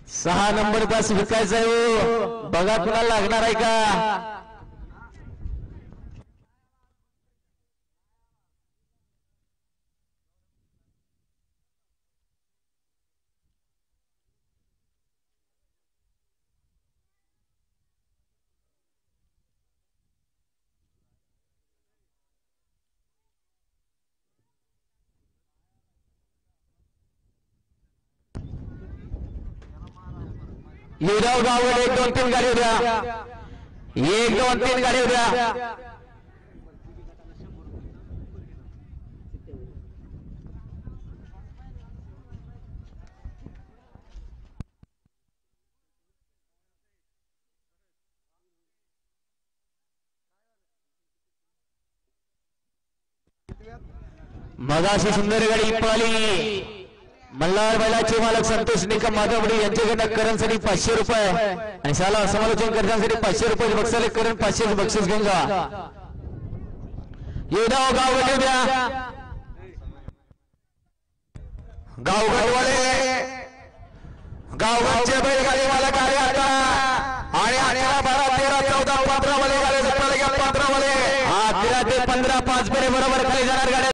6 number तास विकायचा आहे हो, बघा कुणाला लागणार आहे का. युवराव गावड 1 2 3 गाडी उद्या, 1 2 3 गाडी उद्या. मगाशी सुंदर गाडी पळाली. मल्हार बैलाचे मालक संतोष निकम माधवडी यांच्याकडे करणसाठी 500 रुपये आणि साला समालोचन करण्यासाठी 500 रुपये बक्षीस. करण 500 बक्षीस घेऊन जा. युवराव गावडे द्या, गावगडवाले गावगडचे बैलगाडी मालक आले आता आणि 11 12 13 14 15 वाले गाडी 15 वाले 13 ते 15 5 बरोबर खाली जाणार गाड्या.